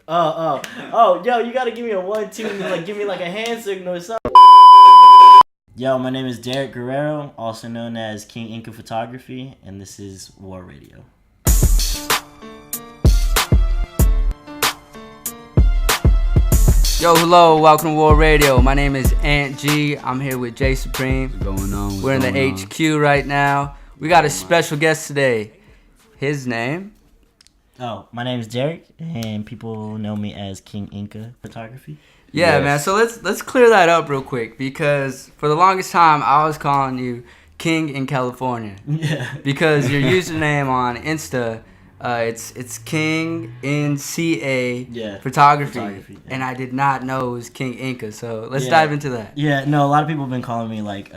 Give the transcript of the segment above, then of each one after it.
Yo, you gotta give me a 1-2 and like give me like a hand signal or something. Yo, my name is Derek Guerrero, also known as King Inca Photography, and this is War Radio. Yo, hello, welcome to War Radio. My name is Ant G. I'm here with Jay Supreme. What's going on? We're in the HQ right now. We got a special guest today. His name? Oh, my name is Derek, and people know me as King Inca Photography. Yeah, Yes. man. So let's clear that up real quick because for the longest time I was calling you King in California Yeah. because your username on Insta, it's King in CA Photography, Photography, yeah. and I did not know it was King Inca. So let's Yeah. dive into that. Yeah, no, a lot of people have been calling me like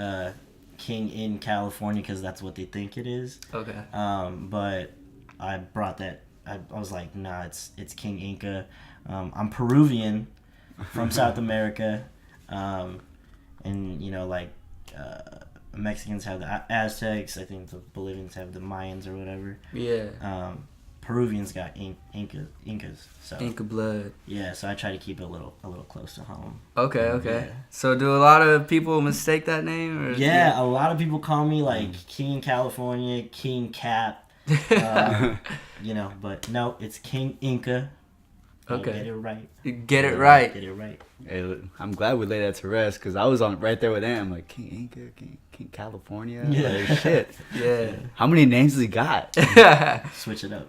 King in California because that's what they think it is. Okay. But I brought that. I was like, nah, it's King Inca. I'm Peruvian from South America, and you know, like Mexicans have the Aztecs. I think the Bolivians have the Mayans or whatever. Yeah. Peruvians got Incas. So Inca blood. yeah, so I try to keep it a little close to home. Okay. Yeah. So do a lot of people mistake that name? Or Yeah, a lot of people call me like King California, King Cap. You know, but no, it's King Inca. Okay. Get it right. Get it right. Get it right. Hey, I'm glad we laid that to rest because I was on right there with him, like King Inca, King California. Yeah. Like, shit. Yeah. How many names does he got? Switch it up.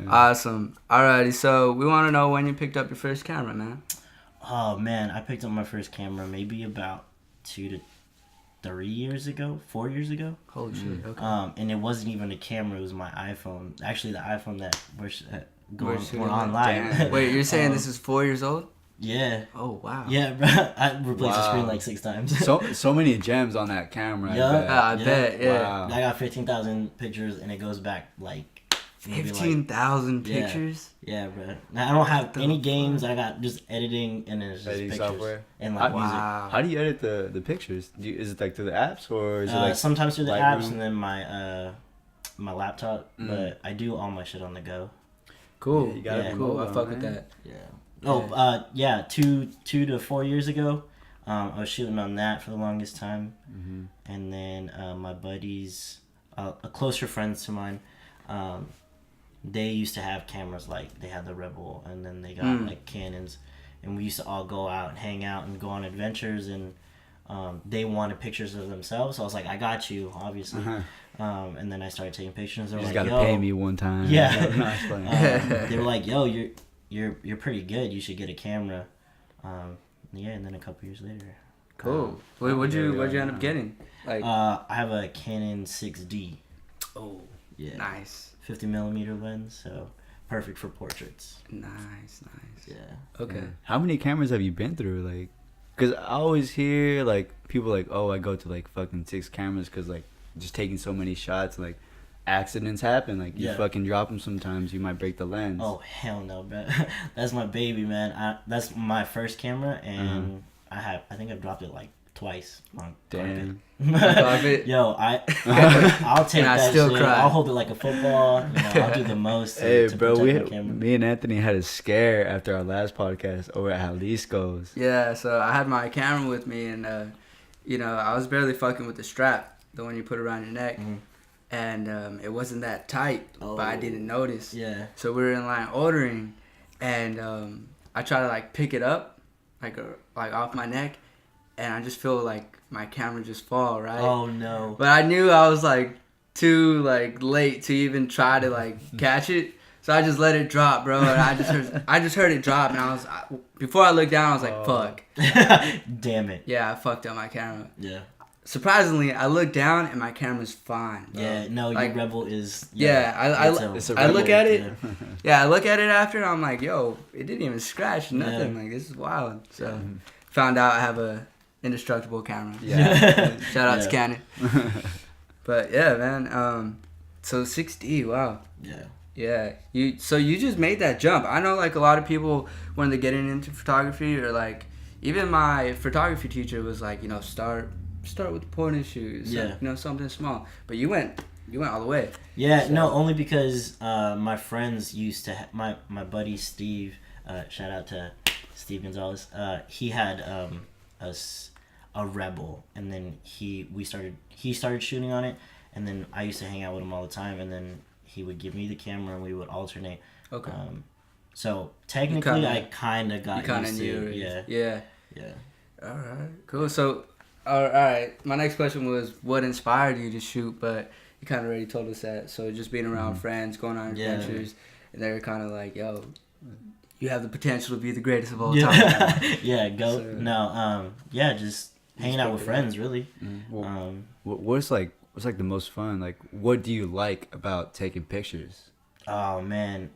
Awesome. Alrighty, so we want to know when you picked up your first camera, man. Oh man, I picked up my first camera maybe about 2 to 3 years ago, 4 years ago. Holy shit. Okay. And it wasn't even a camera; it was my iPhone. Actually, the iPhone that we're We're on live. Damn. Wait, you're saying this is 4 years old? Yeah. Oh wow. Yeah, bro. I replaced the screen Wow. like 6 times. So many gems on that camera. Yeah. I bet. Yeah. Wow. I got 15,000 pictures, and it goes back like maybe, 15,000 Yeah. pictures. Yeah, bro. Now, I don't have any games. I got just editing and then it's just Editing pictures software? and like music. Wow. How do you edit the pictures? Is it like through the apps or is it like Sometimes through the Lightroom? apps and then my laptop, but I do all my shit on the go. Cool. Yeah, you gotta Yeah. be Cool. I mobile, fuck with man. that. Yeah. Oh, yeah. 2 to 4 years ago, I was shooting on that for the longest time, and then my buddies, closer friends to mine, they used to have cameras like they had the Rebel, and then they got like Canons, and we used to all go out and hang out and go on adventures, and they wanted pictures of themselves, so I was like, I got you, obviously. And then I started taking pictures. They You were just like, gotta yo, pay me one time. Yeah. No, it's funny. they were like, yo, you're pretty good. You should get a camera. Yeah, and then a couple years later. Cool. Wait, what'd you end up getting? Like. I have a Canon 6D. Oh. Yeah. Nice. 50 millimeter lens, so perfect for portraits. Nice. Yeah. Okay. Yeah. How many cameras have you been through? Like, cause I always hear like people like, oh, I go to like fucking 6 cameras because like just taking so many shots, like accidents happen. Like you Yeah. fucking drop them sometimes, you might break the lens. Oh hell no, bro. That's my baby, man. That's my first camera, and I think I've dropped it like twice on Damn. Carpet. Yo, I'll take And I that still shit. cry. I'll hold it like a football. You know, I'll do the most. Hey, to bro, protect my camera. me and Anthony had a scare after our last podcast over at Jalisco's. Yeah, so I had my camera with me, and I was barely fucking with the strap, the one you put around your neck, and it wasn't that tight, but I didn't notice. Yeah. So we were in line ordering, and I try to like pick it up, like off my neck, and I just feel like my camera just fall, right? Oh no. But I knew I was like too like late to even try to like catch it. So I just let it drop, bro. And I just heard it drop, and before I looked down, I was like, "Fuck." Damn it. Yeah, I fucked up my camera. Yeah. Surprisingly, I looked down and my camera's fine. Bro. Yeah. No, Like, your Rebel is. It's a I look Rebel, at it. Yeah. Yeah, I look at it after, and I'm like, "Yo, it didn't even scratch nothing. Yeah. Like this is wild." So found out I have a indestructible camera. Yeah. Shout out to Yeah. Canon. But yeah, man. So 6D, wow. Yeah. Yeah, you just made that jump. I know like a lot of people when they're getting into photography, or like even my photography teacher was like, start with the point and shoot, Yeah. something small. But you went all the way. Yeah, So- no, only because my friends used to my buddy Steve, shout out to Steve Gonzalez. He had a Rebel, and then he started shooting on it, and then I used to hang out with him all the time, and then he would give me the camera and we would alternate. Okay. So technically, I kind of got You kind of used knew. to it. Yeah. Yeah. All right. Cool. So, all right. My next question was, what inspired you to shoot? But you kind of already told us that. So just being around friends, going on Yeah. adventures, and they're kind of like, yo, you have the potential to be be the greatest of all Yeah. time. Yeah. Go. So- No. Yeah. Just hanging out with picked it up. friends, really. Well, what's like the most fun? Like, what do you like about taking pictures Oh man.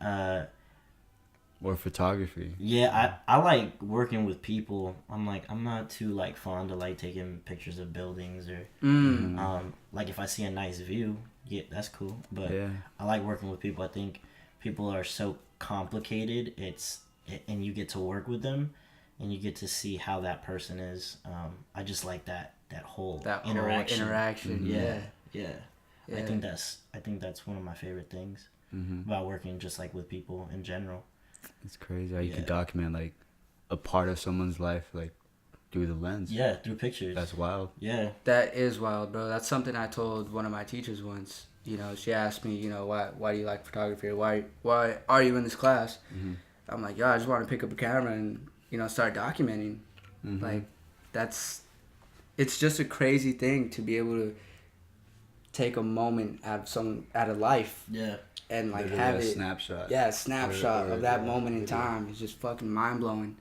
or photography? Yeah, I like working with people. I'm not too like fond of like taking pictures of buildings or like if I see a nice view, yeah, that's cool. But Yeah. I like working with people. I think people are so complicated. And you get to work with them, and you get to see how that person is. I just like that whole That interaction. whole interaction. Yeah. Yeah. Yeah. I think that's one of my favorite things about working just like with people in general. It's crazy how you could Yeah. document like a part of someone's life like through the lens. Yeah, through pictures. That's wild. Yeah. That is wild, bro. That's something I told one of my teachers once. You know, she asked me, you know, why do you like photography? Or why are you in this class? I'm like, yo, I just want to pick up a camera and, you know, start documenting. Like, it's just a crazy thing to be able to take a moment out of life Yeah. and like Literally have a it. snapshot. Yeah, a snapshot Or- of that yeah, moment in video. time. It's just fucking mind blowing.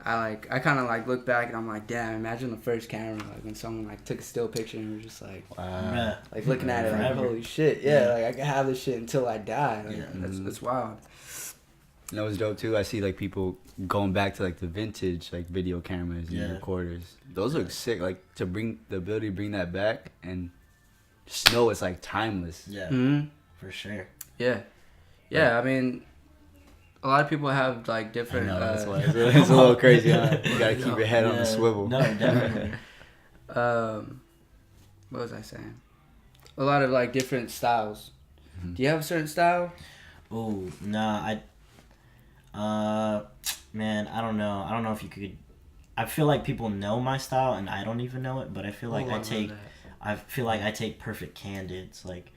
I kind of like look back and I'm like, damn, imagine the first camera, like when someone like took a still picture and was just like, Wow. Yeah. like looking at it like, Forever. holy shit, yeah, like I can have this shit until I die. Like, Yeah. that's wild. You know, it's dope too. I see like people going back to like the vintage like video cameras and Yeah. recorders. Those look sick. Like to bring the ability to bring that back and just know it's like timeless. Yeah. Mm-hmm. For sure. Yeah. I mean, a lot of people have like I different. know, that's why it's a little crazy. Huh? You gotta keep your head on Yeah. the swivel. No, definitely. What was I saying? A lot of like different styles. Do you have a certain style? Oh, nah, man, I don't know. I don't know if you could. I feel like people know my style and I don't even know it, but I feel like Ooh, love that. I feel like I take perfect candids. Like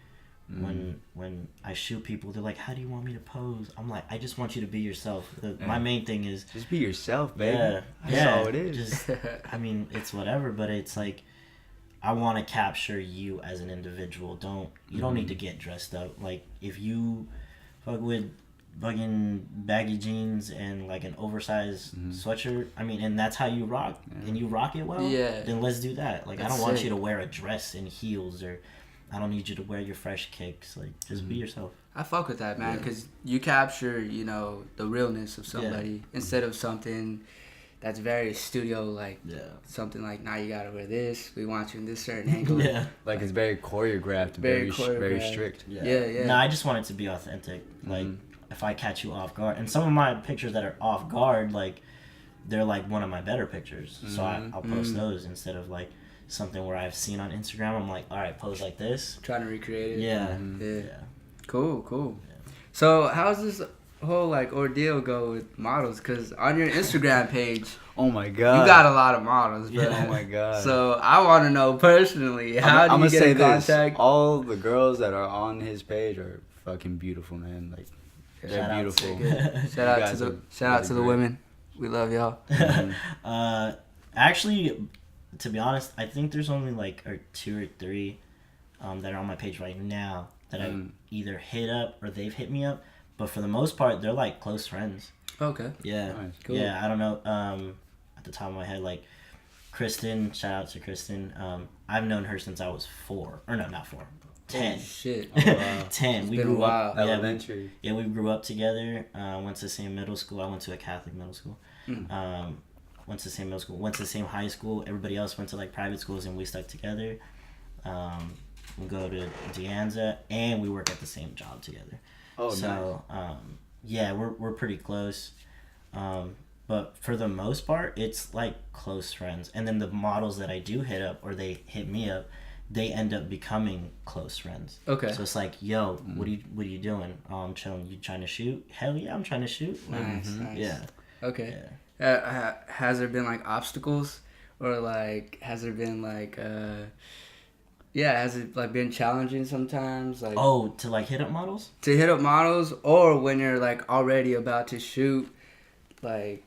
when I shoot people, they're like, "How do you want me to pose?" I'm like, "I just want you to be yourself." My main thing is, Just be yourself, baby. yeah, That's yeah, all it is. Just, I mean, it's whatever, but it's like, I want to capture you as an individual. You don't need to get dressed up. Like if you fuck with fucking baggy jeans and like an oversized sweatshirt, I mean, and that's how you rock, and you rock it well. Yeah. Then let's do that. Like I That's don't want sick. you to wear a dress and heels, or I don't need you to wear your fresh kicks. Like just be yourself. I fuck with that, man, because you capture, you know, the realness of somebody instead of something that's very studio, like Yeah. something like, now you gotta wear this. We want you in this certain angle. Yeah. Like it's very choreographed, Very very choreographed. strict. Yeah. No, I just want it to be authentic. Like if I catch you off guard, and some of my pictures that are off guard, like they're like one of my better pictures. So I'll post those instead of like something where I've seen on Instagram. I'm like, all right, pose like this. Trying to recreate it. Yeah. Yeah. Yeah. Cool. So how's this whole like ordeal go with models? Because on your Instagram page, Oh my god. you got a lot of models, bro. Yeah. Oh my god. So I want to know personally, how do you get in contact? All the girls that are on his page are fucking beautiful, man. Like they're Shout out beautiful. to- Shout out guys to the are shout out really to the great. women. We love y'all. Actually, to be honest, I think there's only like 2 or 3 that are on my page right now that I've either hit up or they've hit me up. But for the most part, they're like close friends. Okay. Yeah. Nice. Cool. Yeah, I don't know. At the top of my head, like Kristen, shout out to Kristen. I've known her since I was 4. Or no, not 4. 10. Oh, shit. Oh, wow. 10. We been a grew while. up. Yeah, Elementary. we grew up together. Went to the same middle school. I went to a Catholic middle school. Went to the same middle school. Went to the same high school. Everybody else went to like private schools, and we stuck together. We go to De Anza, and we work at the same job together. Oh, So yeah, we're pretty close. But for the most part, it's like close friends. And then the models that I do hit up, or they hit me up, they end up becoming close friends. Okay. So it's like, yo, what are you doing? Oh, I'm chilling. You trying to shoot? Hell yeah, I'm trying to shoot. Nice. Nice. Yeah. Okay. Yeah. Has there been like obstacles, or like has there been like has it like been challenging sometimes, like Oh, to like hit up models? to hit up models, or when you're like already about to shoot, like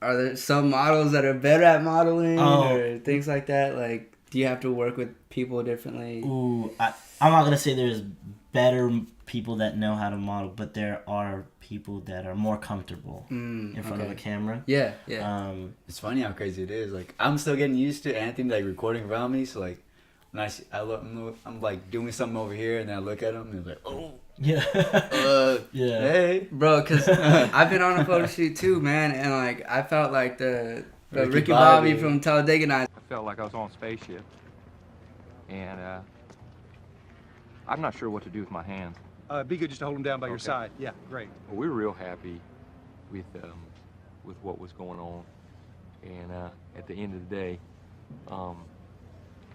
are there some models that are better at modeling or things like that? Like, do you have to work with people differently? Ooh, I'm not gonna say there's better people that know how to model, but there are people that are more comfortable in front of a camera. Yeah. It's funny how crazy it is. Like, I'm still getting used to Anthony like recording around me. So like, when I look, I'm like doing something over here, and then I look at him, and it's like, oh, Yeah. Yeah. hey, Bro, because I've been on a photo shoot too, man, and like I felt like the Ricky Bobby Bobby from Talladega Nights. I felt like I was on a spaceship, and I'm not sure what to do with my hands. Be good just to hold them down by your Okay. side. Yeah, great. Well, we were real happy with what was going on, and at the end of the day,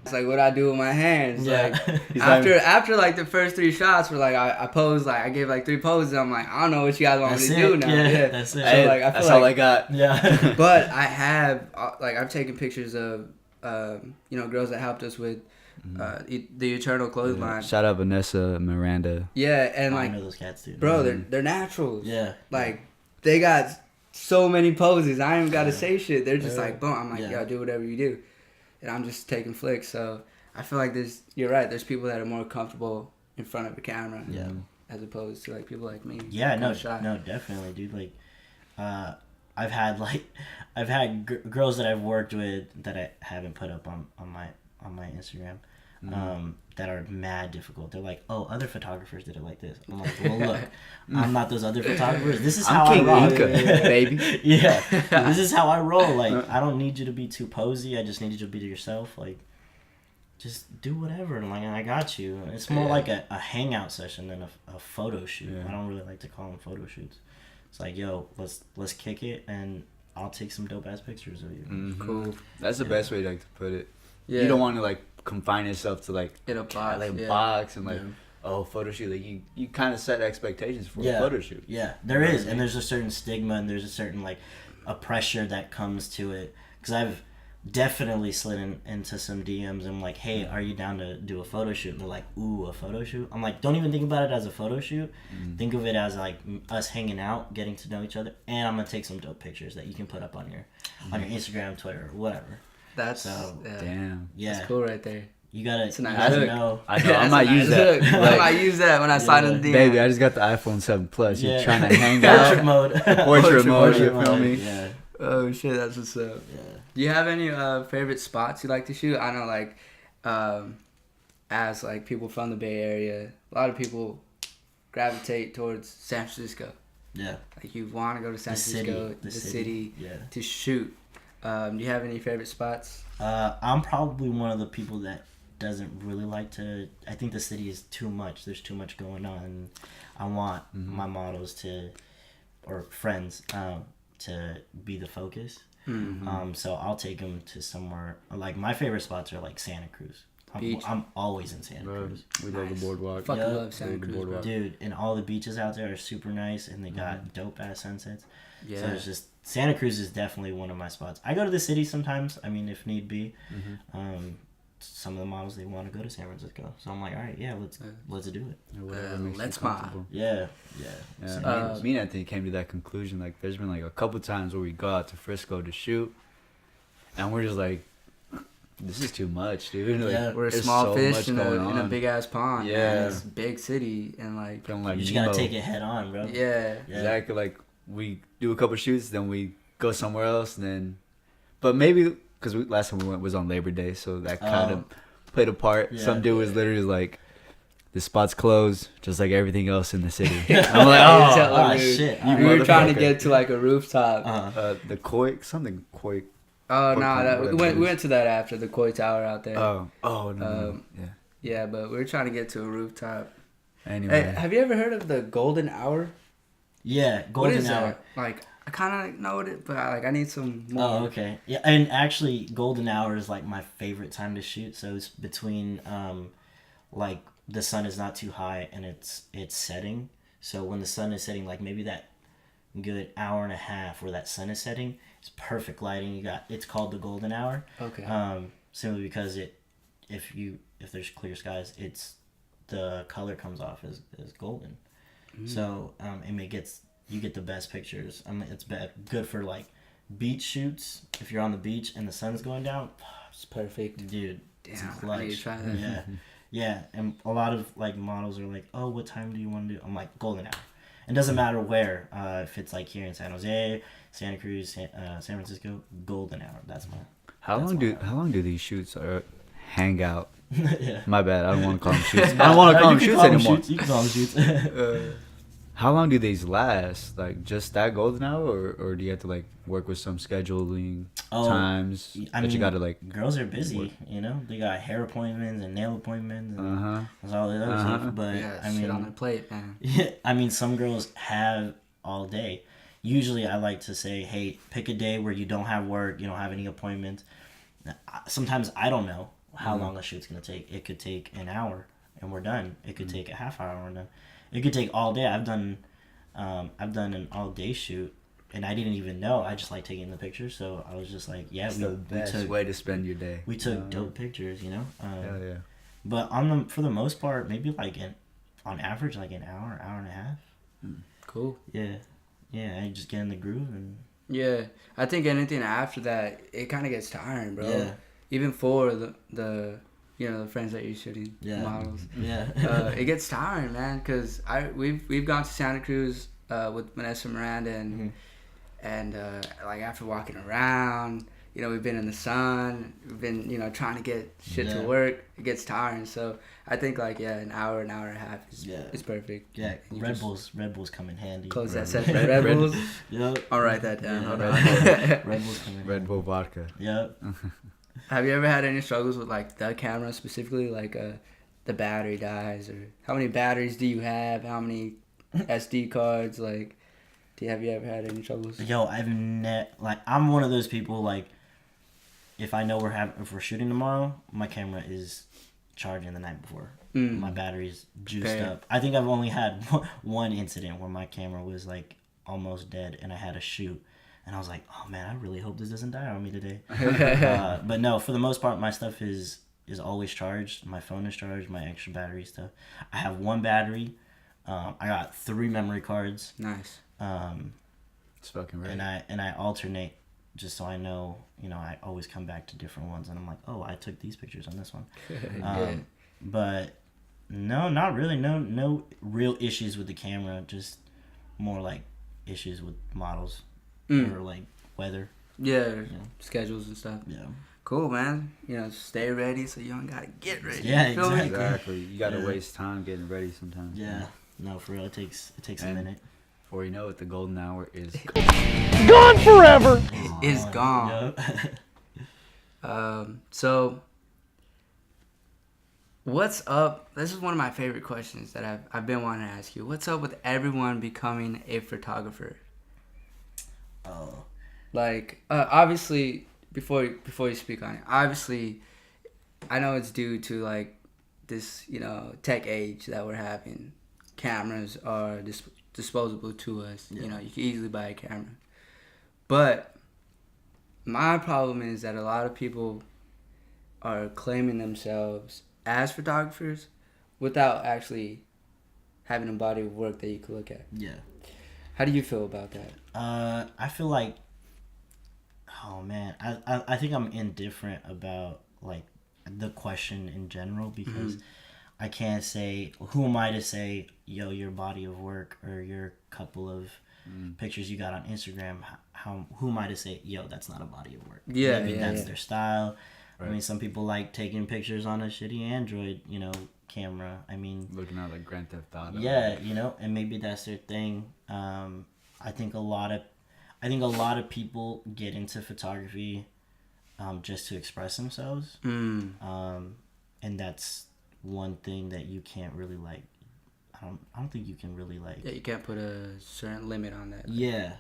It's like what I do with my hands. Yeah. Like after like the first 3 shots were like I posed, like I gave like 3 poses. I'm like, I don't know what you guys want That's me to it. do now. Yeah, that's it. So hey, like I that's feel all like, I got. Yeah. but I have like I've taken pictures of girls that helped us with the Eternal Clothesline. Shout out Vanessa Miranda. Yeah, and I like know those cats too. bro, they're naturals. Yeah. Like they got so many poses. I ain't even gotta say shit. They're just like boom. I'm like, Yeah. yo, do whatever you do, and I'm just taking flicks. So I feel like you're right. There's people that are more comfortable in front of a camera, Yeah. as opposed to like people like me. Yeah, kinda no, shy. no, definitely, dude. Like, I've had girls that I've worked with that I haven't put up on my Instagram, that are mad difficult. They're like, oh, other photographers did it like this. I'm like, well, look, I'm not those other photographers. This is how I'm King I roll, Inca, baby. Yeah, this is how I roll. Like, I don't need you to be too posy. I just need you to be yourself. Like, just do whatever. And like, I got you. It's more like a hangout session than a photo shoot. Yeah. I don't really like to call them photo shoots. It's like, yo, let's kick it, and I'll take some dope ass pictures of you. Mhm. Cool. That's the best way like to put it. Yeah. You don't want to like confine yourself to like In a box, like yeah. box and like Yeah. photo shoot. Like you kind of set expectations for Yeah. a photo shoot. Yeah, there is, and there's a certain stigma, and there's a certain like a pressure that comes to it. Because I've definitely slid into some DMs. I'm like, hey, are you down to do a photo shoot? And they're like, ooh, a photo shoot? I'm like, don't even think about it as a photo shoot. Think of it as like us hanging out, getting to know each other, and I'm gonna take some dope pictures that you can put up on your Instagram, Twitter, or whatever. That's So, Damn. Yeah, that's cool right there. you gotta, It's a nice you gotta hook. know. I know. I might That's a use nice that. hook. I Like, might use that when I slide in the DM. baby, I just got the iPhone 7 Plus. You're Yeah. trying to hang Portrait out. mode. Portrait mode, you feel me? Yeah, Oh shit, that's what's up. yeah. Do you have any favorite spots you like to shoot? I know, like, as like people from the Bay Area, a lot of people gravitate towards San Francisco. Yeah. Like, you want to go to San The Francisco, city. the city, Yeah. to shoot. Do you have any favorite spots? I'm probably one of the people that doesn't really like to. I think the city is too much. There's too much going on. I want my models or friends, to be the focus. So I'll take them to somewhere. Like, my favorite spots are like Santa Cruz. Beach. I'm always in Santa Bro, Cruz. we love the Nice. boardwalk. Fucking Yeah. love Santa Love the Cruz, bro. boardwalk. Dude, and all the beaches out there are super nice, and they got dope ass sunsets. Yeah. So it's just Santa Cruz is definitely one of my spots. I go to the city sometimes. I mean, if need be. Some of the models, they want to go to San Francisco, so I'm like, all right, yeah, let's do it. Yeah, whatever makes you let's comfortable. Yeah. Yeah, me and Anthony came to that conclusion. Like, there's been like a couple times where we go out to Frisco to shoot, and we're just like, "This is too much, dude." Like, Yeah. We're a there's small so fish much in going a on. big ass pond. Yeah. Man. It's a big city, and like, Feeling like You just Nemo. gotta take it head on, bro. yeah. Yeah. Exactly. Like, we do a couple shoots, then we go somewhere else, and then, but maybe because last time we went was on Labor Day, so that kind of played a part. Yeah. Some dude was literally like, "The spot's closed, just like everything else in the city." I'm like, "Oh, shit. you We were trying to motherfucker. get to like a rooftop. The Koi, something Koi. Oh no, Whatever we it went is. we went to that after the Koi Tower out there. Oh no, yeah. Yeah, but we were trying to get to a rooftop. Anyway, Hey, have you ever heard of the Golden Hour? Yeah, What golden is hour. that? Like, I kind of know it, but I need some more. Oh, okay. Yeah, and actually, golden hour is like my favorite time to shoot. So it's between like the sun is not too high and it's setting. So when the sun is setting, like maybe that good hour and a half where that sun is setting, it's perfect lighting. It's called the golden hour. Okay. Simply because if there's clear skies, the color comes off as golden. So you get the best pictures. I mean, it's good for like beach shoots. If you're on the beach and the sun's going down, It's perfect. dude, it's Damn, I need to clutch. try that. Yeah, yeah. And a lot of like models are like, "Oh, what time do you want to do?" I'm like, golden hour. It doesn't matter where. If it's like here in San Jose, Santa Cruz, San Francisco, golden hour. That's my. How That's long do these shoots hang out? Yeah. My bad. I don't want to call them shoots. I don't want to call them You can shoots call 'em anymore. shoots. You can call them shoots. How long do these last? Like just that golden hour, or do you have to like work with some scheduling times I that you mean, got to like? Girls are busy, you know. They got hair appointments and nail appointments. And That's all that other Uh-huh. stuff. But Yeah, I shit on mean, their plate, man. yeah, I mean, some girls have all day. Usually, I like to say, "Hey, pick a day where you don't have work, you don't have any appointments." Sometimes I don't know how long a shoot's gonna take. It could take an hour and we're done. It could take a half hour and we're done. It could take all day. I've done an all day shoot and I didn't even know. I just like taking the pictures, so I was just like, yeah, It's the best way to spend your day. we took dope pictures, you know. Hell yeah. But for the most part, maybe like on average, like an hour and a half. Cool. Yeah, I just get in the groove and Yeah, I think anything after that, it kind of gets tiring, bro. Yeah. Even for the the friends that you're shooting, Yeah. models, yeah. it gets tiring, man. Cause we've gone to Santa Cruz with Vanessa Miranda and like after walking around, we've been in the sun, we've been trying to get shit to Yeah. work. It gets tiring, so I think like an hour and a half is perfect. Yeah, And you Red just Bulls come in handy. Close that Red session. Bull. Red Red- Bulls. Yep. I'll write that down. Yeah, Hold Red on. Red Bulls come in Red handy. Bull vodka. Yep. Have you ever had any struggles with like the camera specifically, like the battery dies, or how many batteries do you have? How many SD cards? Like, have you ever had any troubles? Yo, I'm one of those people like, if I know if we're shooting tomorrow, my camera is charging the night before. My battery's juiced Okay. up. I think I've only had one incident where my camera was like almost dead and I had to shoot. And I was like, oh man, I really hope this doesn't die on me today. But no, for the most part, my stuff is always charged. My phone is charged, my extra battery stuff. I have one battery. I got 3 memory cards. Nice. It's fucking right. And I alternate just so I know, I always come back to different ones and I'm like, oh, I took these pictures on this one. Yeah. But no, not really. No real issues with the camera, just more like issues with models or like weather. Yeah, schedules and stuff. Yeah. Cool, man. Stay ready so you don't gotta get ready. Yeah, You feel me? exactly. Exactly. You gotta Yeah. waste time getting ready sometimes. Yeah. No, for real, it takes a And- minute. Before you know it, the golden hour is It's gone. Yeah. So, what's up? This is one of my favorite questions that I've been wanting to ask you. What's up with everyone becoming a photographer? Oh. Like, obviously, before you speak on it, obviously, I know it's due to like this, tech age that we're having. Cameras are disposable to us. Yeah. You can easily buy a camera. But my problem is that a lot of people are claiming themselves as photographers without actually having a body of work that you can look at. Yeah. How do you feel about that? I feel like, oh man, I think I'm indifferent about like the question in general because I can't say, who am I to say, yo, your body of work or your couple of pictures you got on Instagram, who am I to say, yo, that's not a body of work? Yeah, Maybe yeah, that's yeah. their style. Right. I mean, some people like taking pictures on a shitty Android, camera. I mean, looking at like Grand Theft Auto. yeah, and maybe that's their thing. I think a lot of people get into photography just to express themselves, and that's one thing that you can't really like I don't think you can really like. Yeah, you can't put a certain limit on that. Yeah,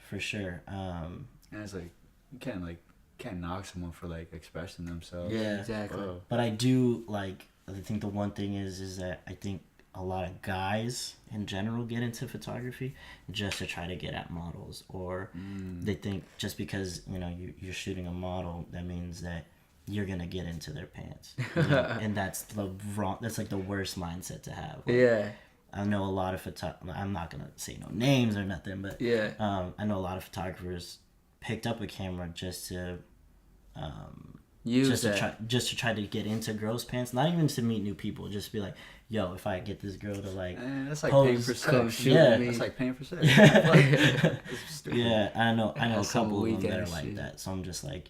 for sure. And it's like you can't knock someone for like expressing themselves. Yeah. Exactly. Whoa. But I do like. I think the one thing is that I think a lot of guys in general get into photography just to try to get at models, or they think just because you're shooting a model, that means that you're gonna get into their pants, and that's like the worst mindset to have. Like, Yeah. I know a lot of I'm not gonna say no names or nothing, but Yeah. I know a lot of photographers picked up a camera just to Use to that. try to get into girls' pants, not even to meet new people, just be like, yo, if I get this girl to like That's like pose, paying for come sex. shoot Yeah. me. That's like paying for sex. It's stupid. yeah, I know a Some couple of them that are weak-ass like shit. that, so I'm just like,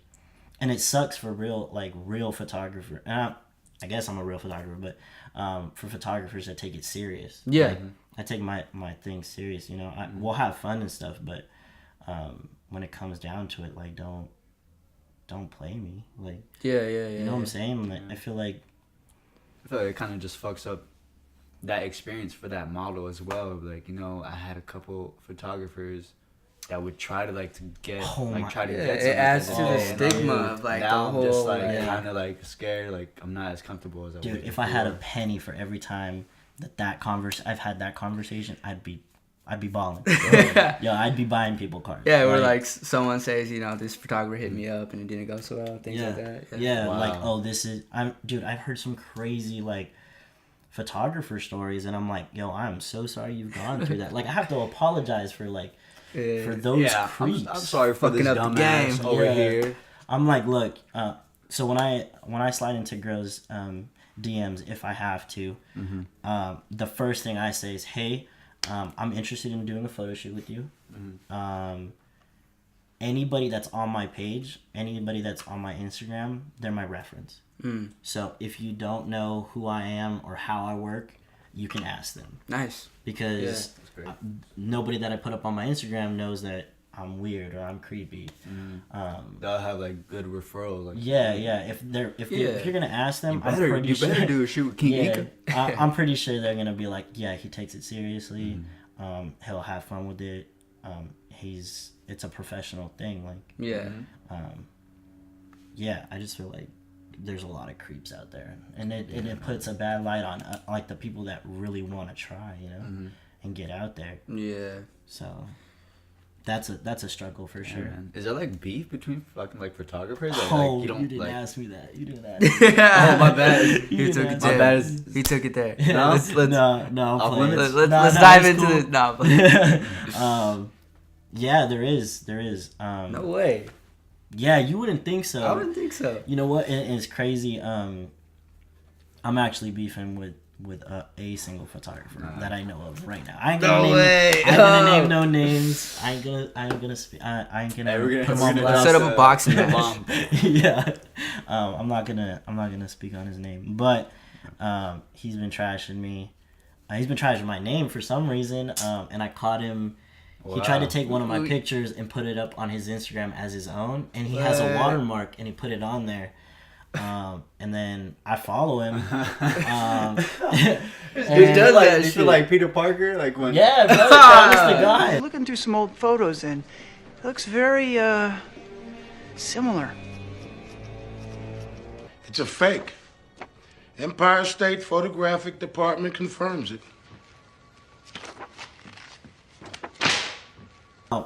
and it sucks for real photographer, and I guess I'm a real photographer, but for photographers that take it serious, Yeah. like, I take my thing serious, we'll have fun and stuff, but when it comes down to it, like, don't play me, like, Yeah. you know what I'm saying? Like, I feel like it kind of just fucks up that experience for that model as well. Like, I had a couple photographers that would try to get Oh try to Yeah, get it something adds from to the it, and stigma of like now the I'm just whole. like yeah. kind of like scared. Like I'm not as comfortable as I dude, was. if I had a before. penny for every time I've had that conversation, I'd be balling. Yo, I'd be buying people cars. Yeah, where like someone says, this photographer hit me up and it didn't go so well, things yeah, like that. yeah, Wow. like, oh, dude, I've heard some crazy like photographer stories, and I'm like, yo, I'm so sorry you've gone through that. Like, I have to apologize for like Yeah. for those yeah, creeps. I'm sorry for Fucking this up the dumbass game. over Yeah. here. I'm like, look, so when I slide into girls' DMs, if I have to, the first thing I say is, hey, I'm interested in doing a photo shoot with you. Anybody that's on my page, anybody that's on my Instagram, they're my reference. So if you don't know who I am or how I work, you can ask them, Nice. because That's great. nobody that I put up on my Instagram knows that I'm weird or I'm creepy. They'll have like good referrals. Like, Yeah. If you're gonna ask them, I'm pretty you sure. better do a shoot with King Yeah, Inca. I'm pretty sure they're gonna be like, yeah, he takes it seriously. He'll have fun with it. It's a professional thing. Like, Yeah. yeah, I just feel like there's a lot of creeps out there, and it puts a bad light on like the people that really want to try, and get out there. Yeah. So that's a struggle for sure. Man. Is there like beef between fucking like photographers? That, Oh, like, you don't you didn't like. ask me that. You didn't ask me. Oh my bad. He took it My there. bad is- He took it there. Yeah, Let's no, Off playing. limits? let's No, dive it's into cool. this. No. Yeah, there is. No way. Yeah, you wouldn't think so. I wouldn't think so. You know what? It's crazy. I'm actually beefing with a single photographer that I know of right now. I ain't gonna No name. way. I ain't gonna Oh. name no names. I ain't gonna speak. I ain't gonna. Hey, we're gonna- put him we're on gonna blast. set up a boxing the match. bomb. Yeah. I'm not gonna speak on his name, but he's been trashing me. He's been trashing my name for some reason, and I caught him. He tried to Wow. take one of my pictures and put it up on his Instagram as his own, and he has a What? watermark, and he put it on there. And then I follow him. And- does like, that you shit. feel like Peter Parker, like when Yeah, bro, that was the guy. Looking through some old photos and it looks very similar. It's a fake. Empire State Photographic Department confirms it.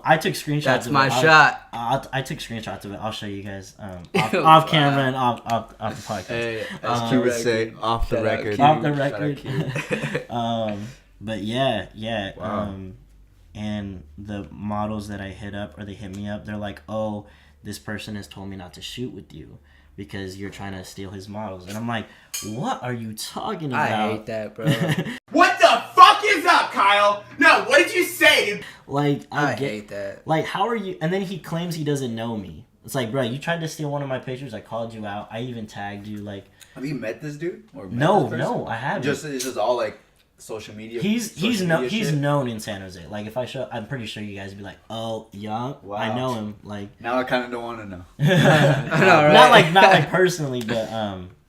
I took screenshots. That's of my it. shot. I took screenshots of it. I'll show you guys off camera and off the podcast. Hey, as Q would say, off the Shout out record. Q. Off the Shout out record. Q. But yeah. Wow. And the models that I hit up, or they hit me up, they're like, oh, this person has told me not to shoot with you because you're trying to steal his models. And I'm like, what are you talking about? I hate that, bro. What the fuck is up, Kyle? No, what did you say? Like, I get, hate that. like, how are you? And then he claims he doesn't know me. It's like, bro, you tried to steal one of my pictures. I called you out. I even tagged you. Like, Have you met this dude? Or met no, this person? no, I haven't. It's just all like social media. He's social media he's shit? known in San Jose. Like, if I show, I'm pretty sure you guys would be like, oh, Young, I Wow. know him. Like, Now I kind of don't want to know. I know, right? not like personally, but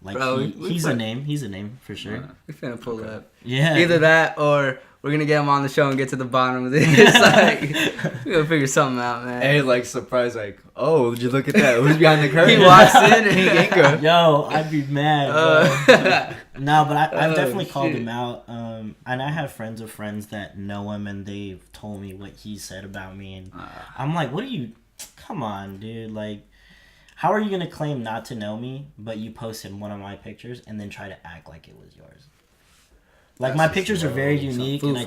Like Bro, he's a name. He's a name for sure. We're finna pull up. Yeah. Either that or we're gonna get him on the show and get to the bottom of this. Like, we're gonna figure something out, man. And like surprised, like, oh, did you look at that? Who's behind the curtain? He walks in and Yo, I'd be mad. Bro. No, but I've definitely called shit. him out. And I have friends of friends that know him, and they've told me what he said about me, and I'm like, what are you? Come on, dude. Like, how are you gonna claim not to know me, but you posted one of my pictures and then try to act like it was yours? Like, my pictures are very unique, and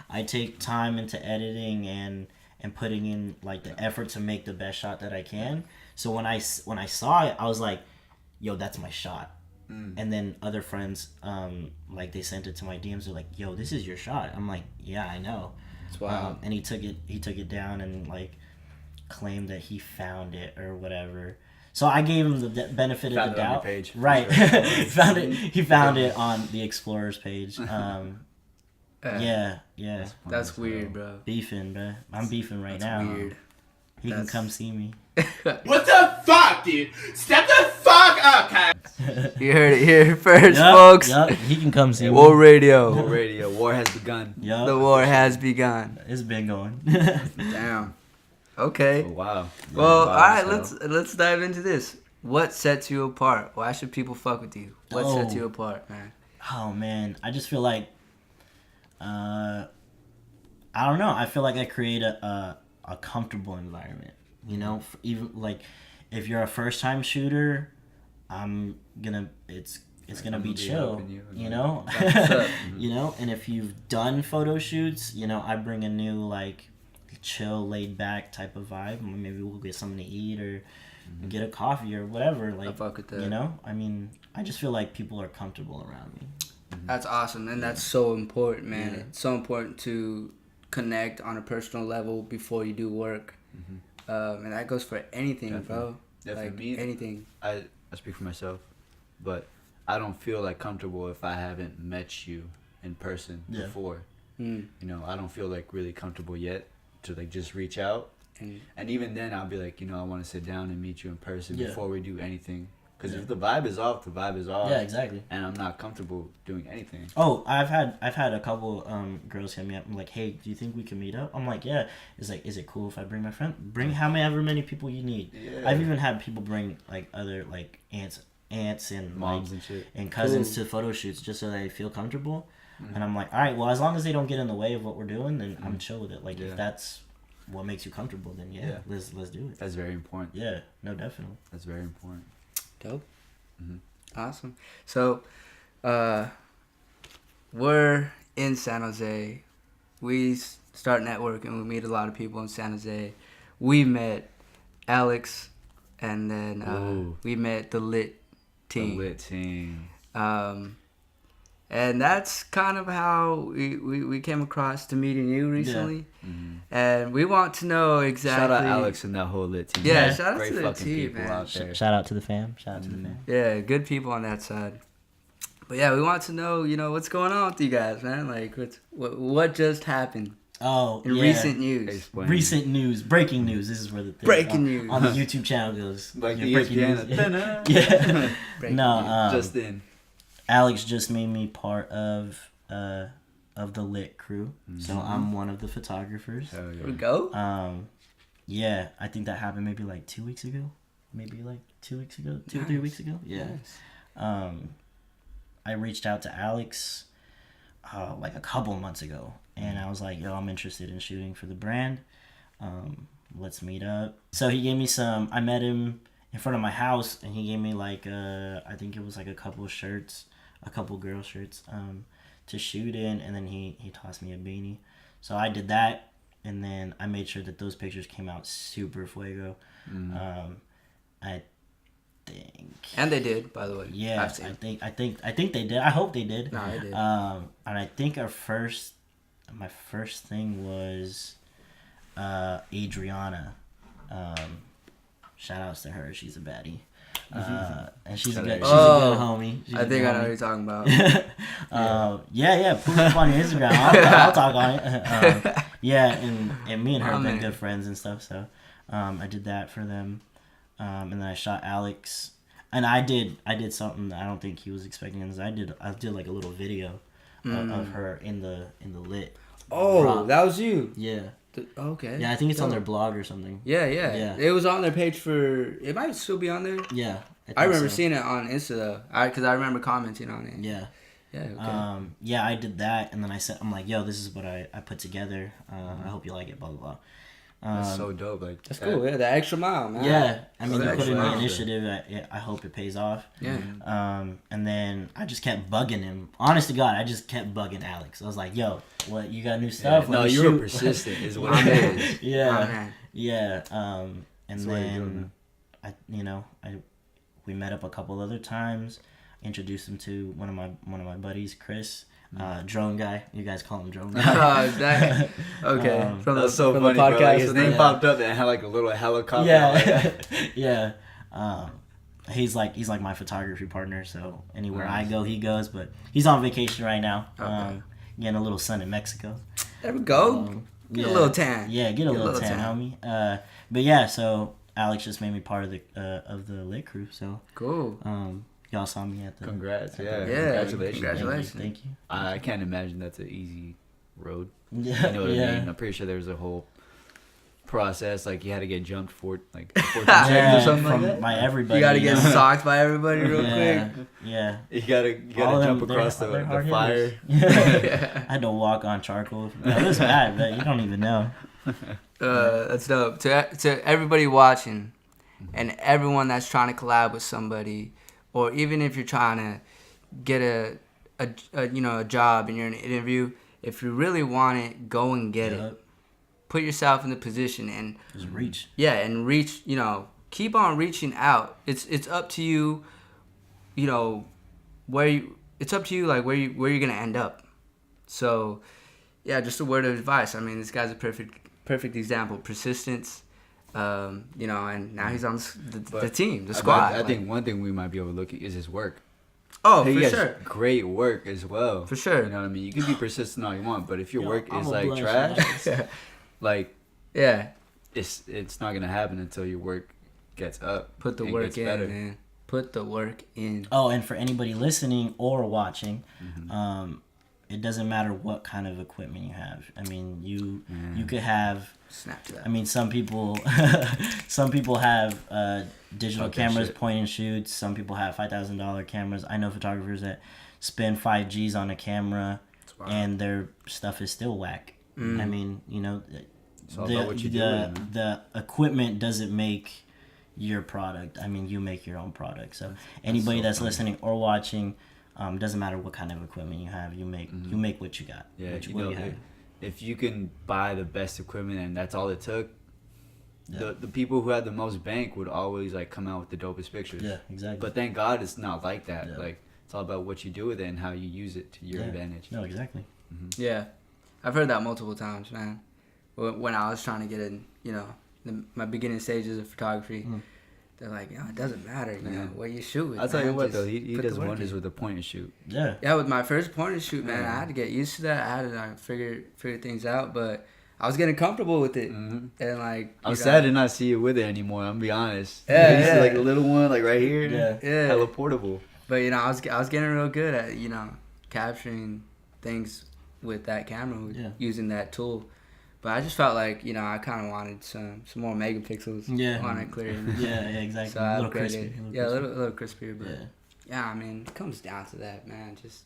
I take time into editing and putting in like the effort to make the best shot that I can. So when I saw it, I was like, yo, that's my shot. And then other friends, like, they sent it to my DMs. They're like, yo, this is your shot. I'm like, yeah, I know. That's wild. And he took it down and like claimed that he found it or whatever. So I gave him the benefit of the doubt. On your page. Right. He found it on the Explorers page. Yeah. That's weird, bro. Beefing, bro. I'm beefing right That's now. weird. He can come see me. What the fuck, dude? Step the fuck up, Kyle. You heard it here first, Yup, folks. yup, he can come see me. War Radio. Radio. War has begun. Yup. The war has begun. It's been going. Damn. Okay. Oh, wow. Well, Wow, all right. so- Let's dive into this. What sets you apart? Why should people fuck with you? What sets Oh. you apart, man? Oh man, I just feel like, I don't know. I feel like I create a comfortable environment. You know, even like if you're a first time shooter, it's gonna be chill. helping You know, up. you know. And if you've done photo shoots, you know, I bring a new like chill, laid back type of vibe. Maybe we'll get something to eat or get a coffee or whatever. Like, fuck with that. you know, I mean, I just feel like people are comfortable around me. That's awesome, and that's so important, man. It's so important to connect on a personal level before you do work, and that goes for anything, bro. Definitely. Like Me, anything. I speak for myself, but I don't feel like comfortable if I haven't met you in person Yeah. before. Mm. You know, I don't feel like really comfortable yet to like just reach out. And even then, I'll be like, you know, I want to sit down and meet you in person Yeah. before we do anything. Because if the vibe is off, the vibe is off. Yeah, exactly. And I'm not comfortable doing anything. Oh, I've had a couple girls hit me up and like, hey, do you think we can meet up? I'm like, yeah. It's like, is it cool if I bring my friend? Bring however many people you need. Yeah. I've even had people bring like other like aunts and Moms like, and shit. and cousins to photo shoots just so they feel comfortable. And I'm like, all right, well, as long as they don't get in the way of what we're doing, then I'm chill with it. Like, Yeah. if that's what makes you comfortable, then yeah. let's do it. That's very important. Yeah, no, definitely. That's very important. Dope. Awesome. So, we're in San Jose. We start networking. We meet a lot of people in San Jose. We met Alex, and then Ooh. we met the Lit team. The lit team. And that's kind of how we came across to meeting you recently. And we want to know exactly. Shout out Alex and that whole lit team. Yeah, shout out Great to the fucking team, people man. out there. Shout out to the fam. Shout out to the fam. Yeah, good people on that side. But yeah, we want to know, you know, what's going on with you guys, man? Like, what just happened Oh, in yeah. recent news? Explain. Recent news, breaking news. This is where the thing Breaking news. on the YouTube channel goes. Like Yeah, the breaking ESPN. news. Yeah. Breaking No, Just in. Alex just made me part of the Lit crew, so I'm one of the photographers. Hell Here we yeah. go. Yeah, I think that happened maybe like 2 weeks ago. Maybe like 2 weeks ago, 2 or 3 weeks ago. Yeah. I reached out to Alex like a couple months ago, and I was like, yo, I'm interested in shooting for the brand. Let's meet up. So he gave me some, I met him in front of my house, and he gave me like, I think it was like a couple shirts, a couple girl shirts to shoot in, and then he tossed me a beanie. So I did that, and then I made sure that those pictures came out super fuego. I think. And they did, by the way. Yeah, I've seen. I think they did. I hope they did. No, they did. And I think my first thing was Adriana. Shout outs to her. She's a baddie. And she's a good homie. She's I a think good I know homie. what you're talking about. Yeah. Put it up on your Instagram. I'll talk on it. Yeah, and me and her have been man. good friends and stuff. So I did that for them. And then I shot Alex. And I did something that I don't think he was expecting. Is I did like a little video of her in the lit. Oh, prop. that was you. Yeah. Okay. Yeah, I think it's on Dope. their blog or something. Yeah. Yeah. It was on their page for. It might still be on there. Yeah. I remember so. seeing it on Insta though. Because I remember commenting on it. Yeah. Yeah. Okay. Yeah, I did that, and then I'm like, yo, this is what I put together. I hope you like it, blah blah blah. That's so dope. Like That's cool. Yeah, the extra mile, man. Yeah, I mean, Oh, you that's put in the right. initiative. I hope it pays off. Yeah. And then I just kept bugging him. Honest to God, I just kept bugging Alex. I was like, yo, what, you got new stuff? no, Let me you were shoot. persistent, is what My it man. is. Yeah. My man. Yeah. And That's what you're then doing. we met up a couple other times. Introduced him to one of my buddies, Chris, drone guy. You guys call him drone guy. Oh, is that okay? From the That's so from funny, the podcast. bro. Like, his name Yeah. popped up and it had like a little helicopter. Yeah. Yeah. He's like my photography partner. So anywhere I go, he goes. But he's on vacation right now. Okay. Getting a little sun in Mexico. There we go. Get a little tan. Yeah, get a little tan, homie. But yeah, so Alex just made me part of the lit crew. So Cool. y'all saw me at the. Congrats. Yeah. Yeah, Congratulations. congratulations. Thank you. I can't imagine that's an easy road. Yeah, You know what yeah. I mean? I'm pretty sure there's a whole process. Like you had to get jumped for 14 Yeah, seconds or something from like that. my everybody. You gotta get know? socked by everybody real Yeah, quick. yeah. You gotta All of jump them, across they're the hard fire. hitters. I had to walk on charcoal. It was bad, but you don't even know. That's dope. To everybody watching, and everyone that's trying to collab with somebody, or even if you're trying to get a job and you're in an interview, if you really want it, go and get it. Put yourself in the position and Just reach. yeah, and reach. Keep on reaching out. It's up to you. It's up to you like where you're gonna end up. So, yeah, just a word of advice. I mean, this guy's a perfect example. Persistence. And now he's on the team, the squad. I think one thing we might be overlooking is his work. Oh, He for has sure. great work as well. For sure. You know what I mean? You can be persistent all you want, but if your work I'm is a like blush. trash, like Yeah, it's not gonna happen until your work gets up. put the and work gets in, better. man. Put the work in. Oh, and for anybody listening or watching, it doesn't matter what kind of equipment you have. I mean, you could have. Snap to that. I mean, some people have digital Fuck that cameras, shit. point and shoots. Some people have $5,000 cameras. I know photographers that spend 5 G's on a camera, and their stuff is still whack. I mean, It's all about what you do with it, man. the equipment doesn't make your product. I mean, you make your own product. So anybody so that's funny. listening or watching, doesn't matter what kind of equipment you have. You make you make what you got. Yeah, what you what know, you have. if you can buy the best equipment and that's all it took, the people who had the most bank would always like come out with the dopest pictures. Yeah, exactly. But thank God it's not like that. Yeah. Like it's all about what you do with it and how you use it to your advantage. No, exactly. Yeah, I've heard that multiple times, man. When I was trying to get in, my beginning stages of photography, they're like, it doesn't matter, what you shoot with. I'll tell you man. what Just though, he put does the work wonders in. with the point and shoot. Yeah. Yeah, with my first point and shoot, man, I had to get used to that. I had to like, figure things out, but I was getting comfortable with it, and like I'm sad to not see you with it anymore. I'm gonna be honest. Yeah, I used to, yeah. like the little one, like right here. Yeah. Yeah. Hella portable. But I was getting real good at capturing things with that camera, using that tool. But I just felt like I kind of wanted some more megapixels on it clear. Yeah, exactly. So I a little upgraded. crispy. Yeah, a little crispier. But Yeah. yeah, I mean, it comes down to that, man. Just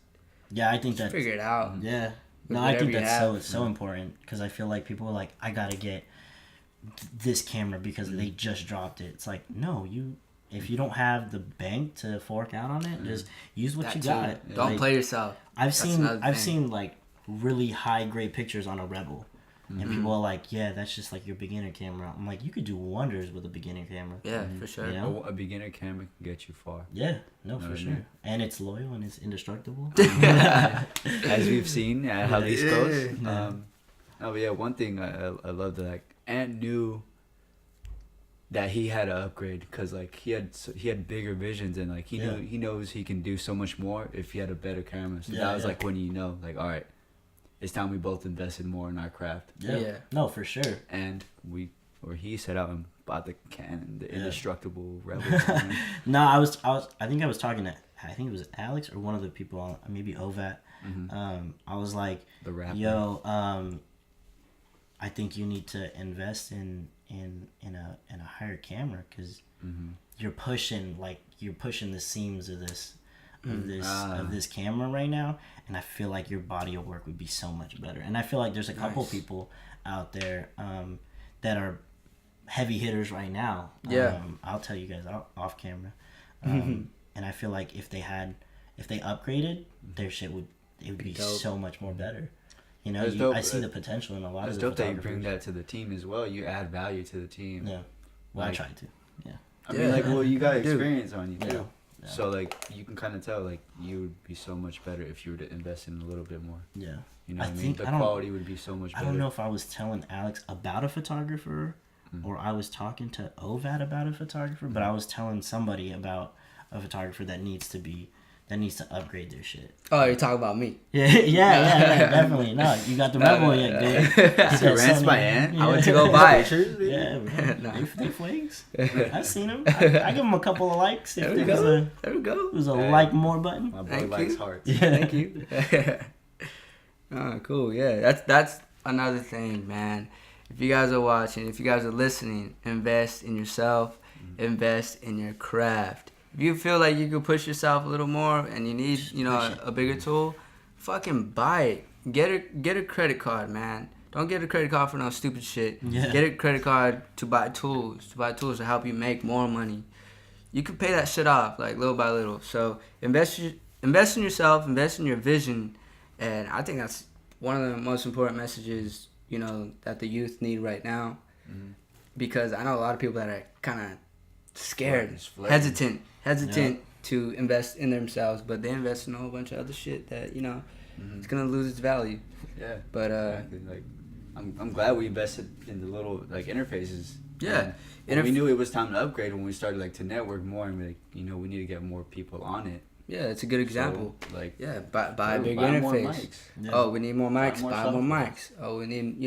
Yeah, I think that. figure it out. Yeah. with No, I think whatever you that's have. so important because I feel like people are like, I gotta get this camera because they just dropped it. It's like, no, if you don't have the bank to fork out on it, just use what That you too. got. Don't Like, play yourself. I've That's seen another thing. seen like really high grade pictures on a Rebel. And people are like, yeah, that's just like your beginner camera. I'm like, you could do wonders with a beginner camera. Yeah, for sure. You know? A beginner camera can get you far. Yeah, no, for what I sure. mean? And it's loyal and it's indestructible. As we've seen at Jalisco's. Yeah. Oh yeah, one thing I love that like Ant knew that he had to upgrade because like he had bigger visions and like he knows he can do so much more if he had a better camera. So that was like when like all right, it's time we both invested more in our craft. Yeah. Yeah. No, for sure. And or he set out and bought the Canon, the indestructible Rebel Canon. No, I think I was talking to, I think it was Alex or one of the people on, maybe OVAT. I was like, The rapper. yo, I think you need to invest in a higher camera because you're pushing the seams of this camera right now, and I feel like your body of work would be so much better. And I feel like there's a couple people out there that are heavy hitters right now. Yeah. I'll tell you guys off camera. And I feel like if they upgraded, their shit would be dope. so much more better. You know, That's dope. I see the potential in a lot It's of the dope that you photographers. bring that to the team as well. You add value to the team. Yeah. Well, Like- I tried to. Yeah. I mean, like, well, you got Dude. experience on you too. Yeah. So like, you can kind of tell like you would be so much better if you were to invest in a little bit more. Yeah. You know I what I mean? think- The I don't- quality would be so much I better. don't know if I was telling Alex about a photographer or I was talking to OVAT about a photographer, but I was telling somebody about a photographer that needs to upgrade their shit. Oh, you're talking about me. Yeah, definitely. No, you got the Rebel yet, dude. Get that Rants Sony- by Ant? I went to go buy it. Yeah, No. they flags. I've seen them. I give them a couple of likes if There we there go. There we go. was a like more button. My boy Thank likes you. hearts. Thank you. Oh, cool. Yeah, that's another thing, man. If you guys are watching, if you guys are listening, invest in yourself, invest in your craft. If you feel like you could push yourself a little more and you need, a bigger tool, fucking buy it. Get a credit card, man. Don't get a credit card for no stupid shit. Yeah. Get a credit card to buy tools to help you make more money. You can pay that shit off like little by little. So invest in yourself, invest in your vision, and I think that's one of the most important messages that the youth need right now. Because I know a lot of people that are kind of scared, Flirting. hesitant to invest in themselves, but they invest in a whole bunch of other shit that it's gonna lose its value. Yeah. But Exactly. Like, I'm glad we invested in the little like interfaces. Yeah. And we knew it was time to upgrade when we started like to network more and like we need to get more people on it. yeah, it's a good example. So, like Yeah, buy a big buy more interface. mics. Yeah. Oh, we need more mics. more Buy more software. mics. Oh, we need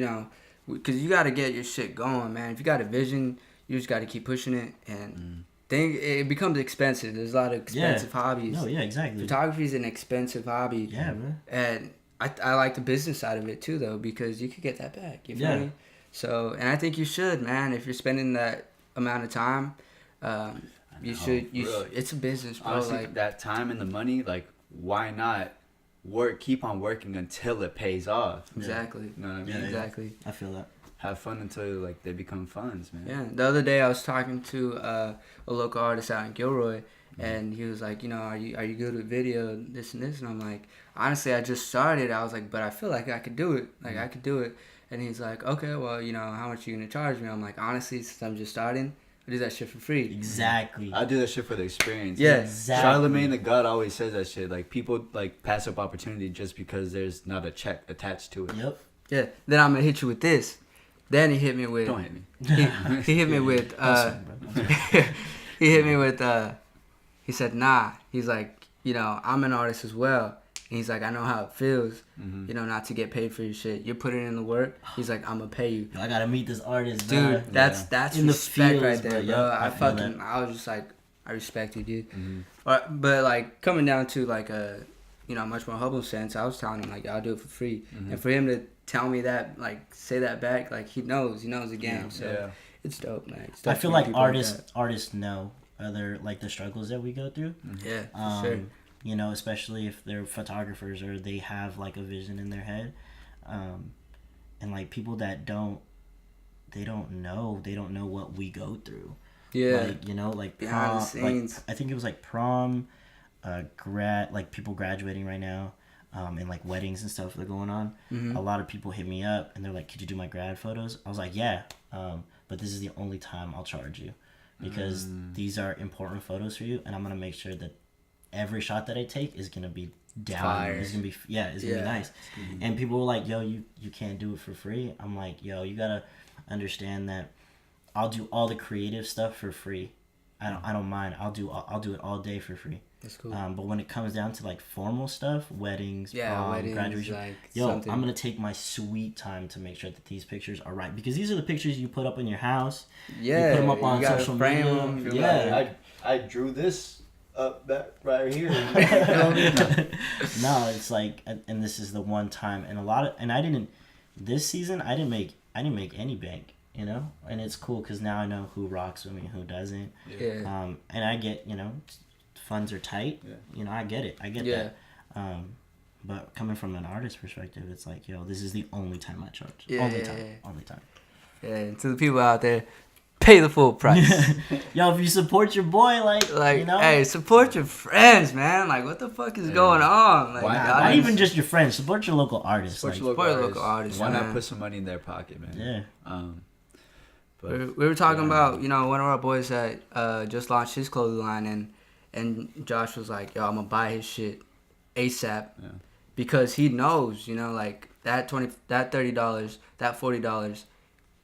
because you got to get your shit going, man. If you got a vision, you just got to keep pushing it, and it becomes expensive. There's a lot of expensive hobbies. No, yeah, exactly. Photography is an expensive hobby. Yeah, man. And I like the business side of it too, though, because you could get that back. You feel Yeah. me? So, and I think you should, man. If you're spending that amount of time, you should. really. It's a business, bro. Honestly, like, that time and the money, like why not keep on working until it pays off? exactly. You know what I mean? Yeah, yeah. Exactly. I feel that. Have fun until like they become funds, man. Yeah. The other day I was talking to a local artist out in Gilroy, and he was like, are you good with video, this and this? And I'm like, honestly, I just started. I was like, but I feel like I could do it. Like I could do it. And he's like, okay, well, how much are you gonna charge me? I'm like, honestly, since I'm just starting, I do that shit for free. Exactly. I do that shit for the experience. Yeah. Exactly. Charlemagne the God always says that shit. Like people like pass up opportunity just because there's not a check attached to it. Yep. Yeah. Then I'm gonna hit you with this. Then he hit me with. Don't hit me. He hit me with. I'm sorry. He hit me with. He said, nah. He's like, I'm an artist as well. And he's like, I know how it feels, not to get paid for your shit. You're putting in the work. He's like, I'm gonna pay you. I gotta meet this artist, Dude, man. that's In the respect fields, right there, bro. bro. Yep, I I feel fucking, that. I was just like, I respect you, dude. But like coming down to like a, much more humble sense, I was telling him like, I'll do it for free, and for him to tell me that, like, say that back, like he knows the game, so Yeah. it's dope, man. It's I dope feel to meet like people artists know other like the struggles that we go through. that. Yeah, for sure. Especially if they're photographers or they have like a vision in their head, and like people that don't know what we go through. Yeah, Like Behind the prom, scenes. like I think it was like prom, like people graduating right now, and like weddings and stuff that are going on. A lot of people hit me up and they're like, "Could you do my grad photos?" I was like, "Yeah, but this is the only time I'll charge you, because these are important photos for you, and I'm gonna make sure that every shot that I take is gonna be down. Fire. It's gonna be it's gonna be nice." And people were like, "Yo, you can't do it for free." I'm like, "Yo, you gotta understand that I'll do all the creative stuff for free. I don't mind. I'll do it all day for free. That's cool. But when it comes down to like formal stuff, weddings, Yeah, prom, weddings, graduation, like, yo, something. I'm gonna take my sweet time to make sure that these pictures are right, because these are the pictures you put up in your house. Yeah, you put them up on gotta social frame media. 'em, you Yeah. I drew this up that right here. No, it's like, and this is the one time, and this season I didn't make any bank, you know, and it's cool because now I know who rocks with me and who doesn't. Yeah. And I get, funds are tight. Yeah. I get it. I get Yeah. that. But coming from an artist perspective, it's like, yo, this is the only time I charge. Yeah, only yeah, time. yeah. Only time. Yeah, and to the people out there, pay the full price. Yo, if you support your boy, like, Hey, support your friends, man. Like, what the fuck is going on? Like, Why y'all not just- even just your friends. Support your local artists. Support Like, your local artists, Why man. not put some money in their pocket, man? yeah. But We were talking about, one of our boys that just launched his clothing line, and Josh was like, yo, I'm gonna buy his shit ASAP, Yeah. because he knows, like that $30, that $40,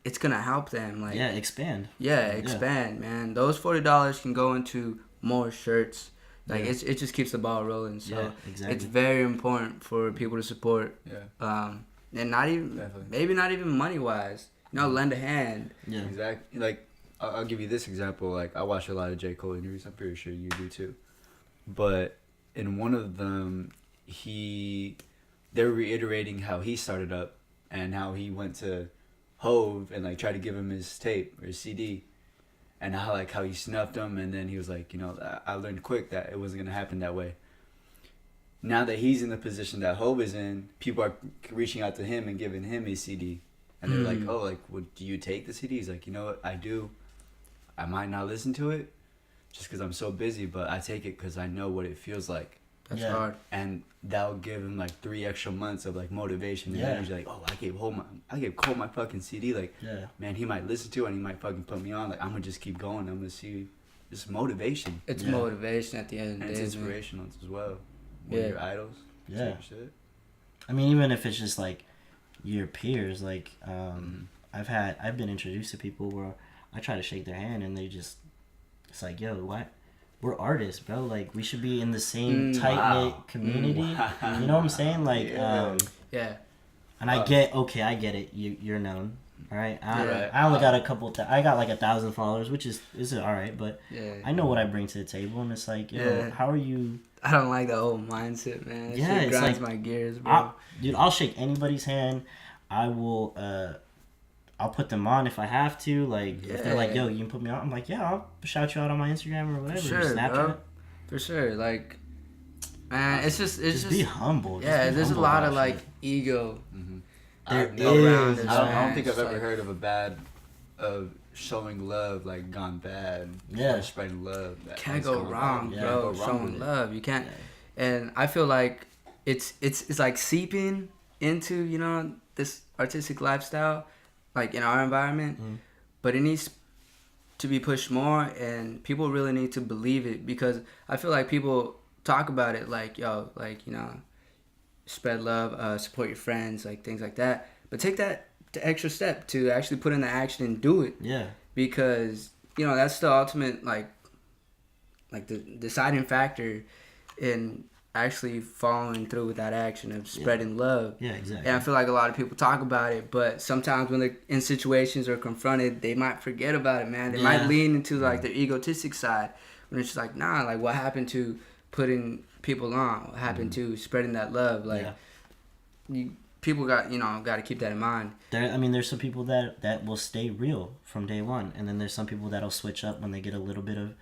it's gonna help them. Like, Yeah, expand. expand, man. Those $40 can go into more shirts. Like, Yeah. it just keeps the ball rolling. So Yeah, exactly. it's very important for people to support. yeah, And not even Definitely. maybe not even money wise. Lend a hand. Yeah. exactly. Like I'll give you this example. Like I watch a lot of J. Cole interviews. I'm pretty sure you do too. But in one of them, they're reiterating how he started up and how he went to Hove and like tried to give him his tape or his CD, and how he snuffed him, and then he was like, I learned quick that it wasn't gonna happen that way. Now that he's in the position that Hove is in, people are reaching out to him and giving him his CD, and they're like, oh, like, do you take the CD? He's like, you know what, I do. I might not listen to it just because I'm so busy, but I take it because I know what it feels like. That's Yeah. hard. And that'll give him like 3 extra months of like motivation and Yeah. energy. Like, oh, I gave Cole my fucking CD. Like, Yeah. man, he might listen to it and he might fucking put me on. Like, I'm gonna just keep going. I'm gonna see this motivation. It's Yeah. motivation at the end of And the it's day. man. inspirational as well. One Yeah. of your idols. Yeah. Same shit. I mean, even if it's just like your peers, like I've been introduced to people where I try to shake their hand and it's like, yo, what? We're artists, bro. Like, we should be in the same tight knit Wow. community. Wow. You know what I'm saying? Like, Yeah. Yeah. and I get it. You're known, all right. Yeah. I only got a couple. I got like 1,000 followers, which is all right. But Yeah. I know what I bring to the table, and it's like, yo, Yeah. how are you? I don't like the whole mindset, man. That Yeah, shit it's grinds like- my gears, bro. Dude, I'll shake anybody's hand. I will. I'll put them on if I have to. Like, if they're like, Yeah. yo, you can put me on. I'm like, yeah, I'll shout you out on my Instagram or whatever. For sure, Snapchat. bro. For sure. Like, man, it's just Be humble. Just yeah. be There's a humble lot about of like shit. ego. There around is. it, I don't man. think I've It's ever like- heard of showing love like gone bad. Yeah. Or spreading love. That Can't has go gone wrong, bad. Yeah. bro. Can't go wrong Showing with it. love, you can't. And I feel like it's like seeping into this artistic lifestyle, like in our environment, but it needs to be pushed more, and people really need to believe it, because I feel like people talk about it like, yo, like, spread love, support your friends, like things like that, but take that the extra step to actually put in the action and do it, Yeah. because that's the ultimate like the deciding factor in actually following through with that action of spreading love. Yeah, exactly. And I feel like a lot of people talk about it, but sometimes when they're in situations or confronted, they might forget about it, man. They might Yeah. lean into like their egotistic side, when it's just like, nah, like what happened to putting people on? What happened to spreading that love? Like, Yeah. people got to keep that in mind. There's some people that will stay real from day one, and then there's some people that'll switch up when they get a little bit of,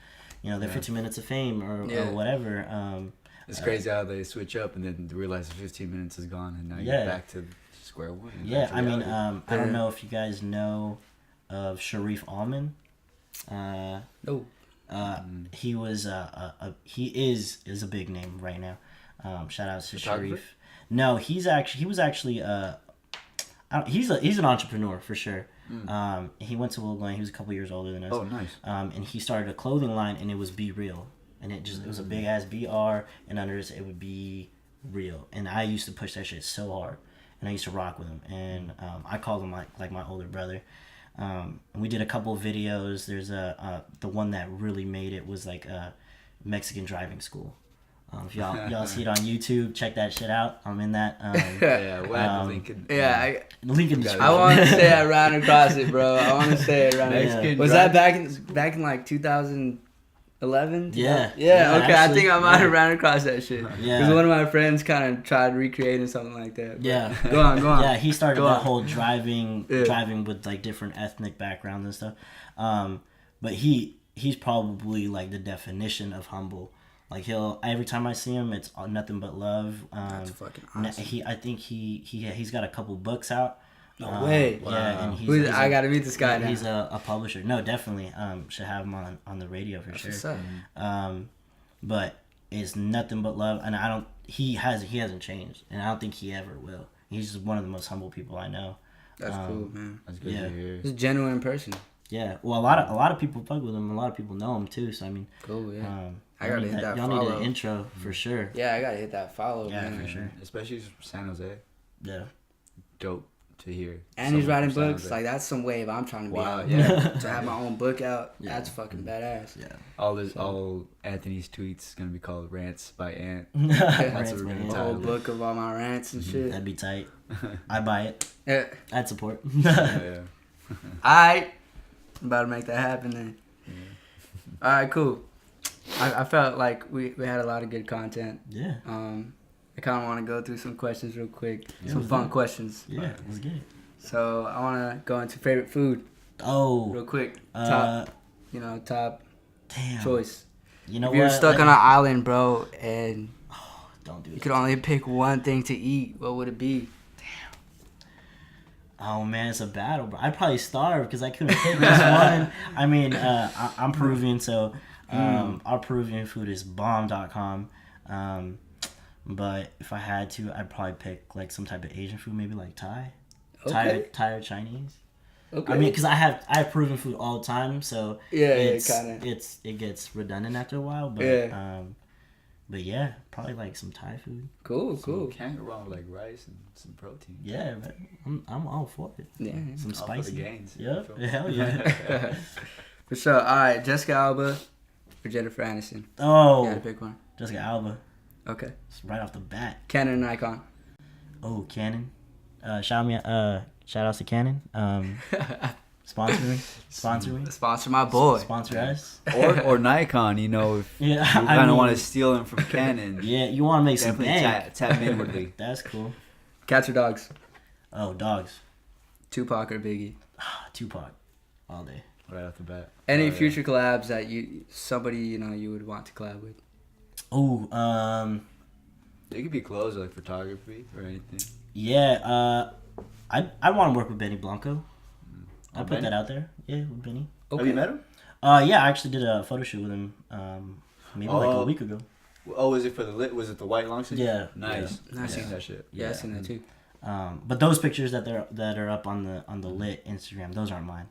their 15 minutes of fame or whatever. It's crazy how they switch up and then realize the 15 minutes is gone and now Yeah. you're back to square one. Yeah, Back to reality. I don't know if you guys know of Sharif Alman. No. He was he is a big name right now. Shout out to Photographer? Sharif. No, he was actually he's an entrepreneur for sure. He went to Wilgline. He was a couple years older than us. Oh, nice. And he started a clothing line, and it was Be Real, and it was a big ass BR, and under it would be real. And I used to push that shit so hard, and I used to rock with him, and I called him like my older brother. And we did a couple of videos. There's the one that really made it was like a Mexican driving school, If y'all see it on YouTube, check that shit out. I'm in that. Yeah, we'll have the link in, Link in the I want to say I ran across it, bro. I want to say I ran. Mexican Was drive- that back in like 2011? Yeah. Yeah. Okay, I actually, think I might have yeah. ran across that shit. Yeah. Because one of my friends kind of tried recreating something like that. But Yeah. Go on. Yeah, he started Go that on. whole driving Yeah. with like different ethnic backgrounds and stuff. But he's probably like the definition of humble. Like every time I see him, it's nothing but love. That's fucking awesome. I think he's got a couple books out. No way. Yeah, and he's I gotta meet this guy now. He's a publisher. No, definitely. Should have him on the radio for That's sure. what's up. But it's nothing but love, and he hasn't changed, and I don't think he ever will. He's just one of the most humble people I know. That's cool, man. That's good Yeah. to hear. He's a genuine person. Yeah, well, a lot of people fuck with him. A lot of people know him too. So I mean, Cool, yeah. I gotta need hit that y'all need follow. an intro for sure. Yeah, I gotta hit that follow, Yeah, man. for sure. Especially San Jose. Yeah, Dope to hear. And he's someone writing from San books. Jose. Like, that's some wave I'm trying to be Wow, on. yeah. To have my own book out, that's fucking badass. yeah. all Anthony's tweets gonna be called rants by Ant. Rants what we're by gonna Ant. A whole book of all my rants and shit. That'd be tight. I buy it. Yeah. I'd support. Yeah. Alright. I'm about to make that happen then. Alright, cool. I felt like we had a lot of good content. Yeah. I kind of want to go through some questions real quick. Some let's fun do it. questions. Yeah. Let's get it. So I want to go into favorite food Oh. real quick. Uh, Top damn. choice. You know If you're what? stuck on an island, bro, and Don't do you it. could only pick one thing to eat, what would it be? Oh man, it's a battle, bro. I'd probably starve because I couldn't pick just one. I mean, I'm Peruvian, so our Peruvian food is bomb.com. But if I had to, I'd probably pick like some type of Asian food, maybe like Thai, Okay. Thai or Chinese. Okay. I mean, because I have Peruvian food all the time, so Yeah, it's kinda. it gets redundant after a while. But Yeah. but yeah, probably like some Thai food. Cool. Can't go wrong with like rice and some protein. Yeah, man. I'm all for it. Yeah. Some All for the spicy. gains. Yep. Hell yeah. For sure. All right, Jessica Alba or Jennifer Aniston. You Oh, gotta pick one. Jessica Alba. Okay. It's right off the bat. Canon and Nikon. Oh, Canon. Shout outs to Canon. Sponsor me. Sponsor my boy. Sponsor us. or Nikon, you know, if Yeah, you I kind of mean- want to steal them from Canon. Yeah, you want to make some Definitely bank. tap inwardly. That's cool. Cats or dogs? Oh, dogs. Tupac or Biggie? Tupac. All day. Right off the bat. Any Oh, yeah. future collabs that somebody you would want to collab with? Oh, It could be clothes like photography or anything. yeah. I want to work with Benny Blanco. I put Benny? that out there. Yeah, with Benny. Have you met him? Yeah, I actually did a photo shoot with him. Maybe like a Oh. week ago. Oh, was it for the lit? Was it the white long sleeve? Yeah. Nice. Yeah. I seen that shit. Yeah, I seen that too. But those pictures that are up on the lit Instagram, those aren't mine.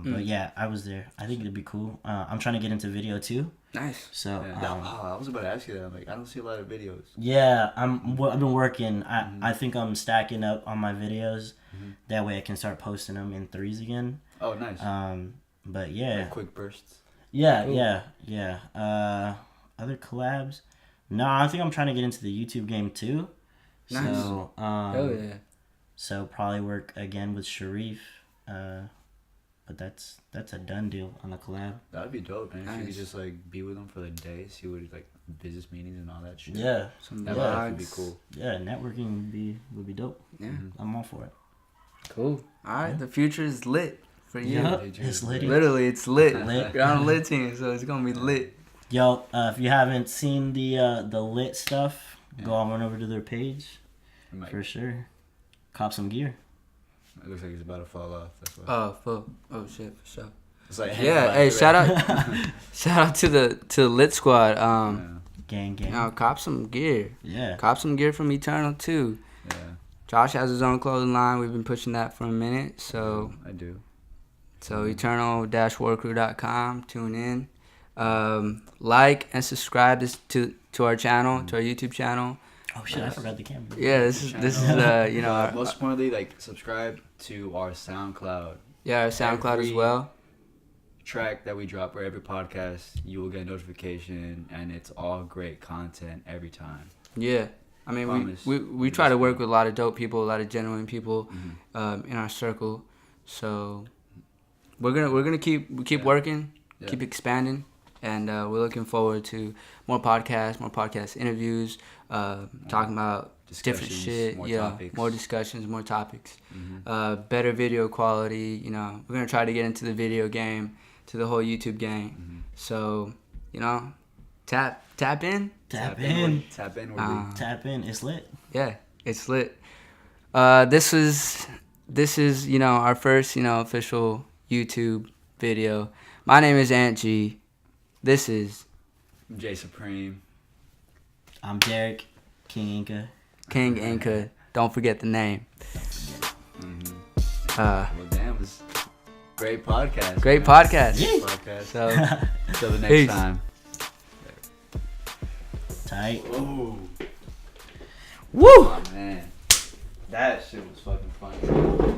But yeah, I was there. I think it'd be cool. I'm trying to get into video too. Nice. So Yeah. I was about to ask you that. I'm like, I don't see a lot of videos. yeah, I've been working. I think I'm stacking up on my videos. That way I can start posting them in threes again. Oh, nice. But yeah, Like quick bursts. yeah, Cool. yeah. Other collabs? No, I think I'm trying to get into the YouTube game too. Nice. So Hell yeah. so probably work again with Sharif. But that's a done deal on a collab. That'd be dope, man. If you could Nice. just like be with them for the day, see what like business meetings and all that shit. Yeah, Some That Yeah. would be vlogs. cool. yeah. Networking would be dope. Yeah. I'm all for it. Cool. All right. The future is lit for you. Yeah, It it's just- litty. Literally, it's lit. Lit. You're on a lit team, so it's gonna be lit. Yo, if you haven't seen the lit stuff, go on over to their page It, might, for sure. Cop some gear. it looks like it's about to fall off. That's why. Oh, full. Oh shit, for sure. It's like Yeah. Hey, shout out to the lit squad. Gang, gang. Now cop some gear. Yeah. Cop some gear from Eternal too. Yeah, Josh has his own clothing line. We've been pushing that for a minute. So I do. eternal-workcrew.com. Tune in. Like and subscribe to our channel, to our YouTube channel. Oh shit, I forgot the camera. Yeah, this is our, Most importantly, like subscribe to our SoundCloud. our SoundCloud as every- well. track that we drop or every podcast, you will get a notification, and it's all great content every time. Yeah. I mean, Promise. we try to work with a lot of dope people, a lot of genuine people Mm-hmm. in our circle. So we're gonna keep working, Yeah. keep expanding, and we're looking forward to more podcast interviews, talking about different Discussions, shit, more yeah, topics. more discussions, more topics, Mm-hmm. better video quality. You know, we're gonna try to get into the video game, to the whole YouTube game. Mm-hmm. So, you know, tap in. Tap in. Tap in. Where Tap in. It's lit. Yeah, it's lit. This is you know, our first, you know, official YouTube video. My name is Ant G. This is we Jay Supreme. I'm Derek, King Inca. King Inca. Don't forget the name. Well, damn, it's great podcast. Great man. podcast. Great podcast. So Till the next Peace. time. Tight. Oh woo. man, that shit was fucking funny.